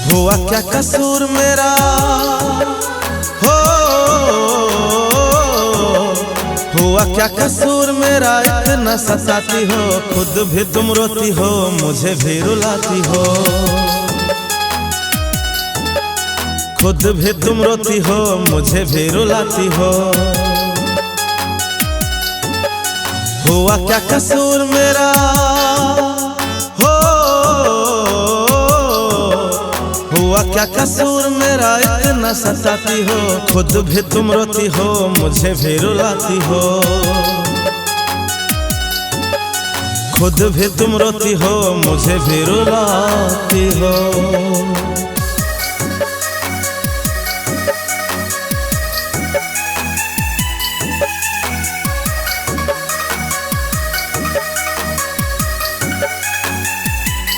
हुआ क्या कसूर मेरा हो, हुआ क्या कसूर मेरा इतना सताती हो। खुद भी तुम रोती हो, मुझे भी रुलाती हो। खुद भी तुम रोती हो, मुझे भी रुलाती हो। हुआ क्या कसूर मेरा हो, हुआ क्या कसूर मेरा इतना सताती हो। खुद भी तुम रोती हो, मुझे भी रुलाती हो। खुद भी तुम रोती हो, मुझे भी रुलाती हो।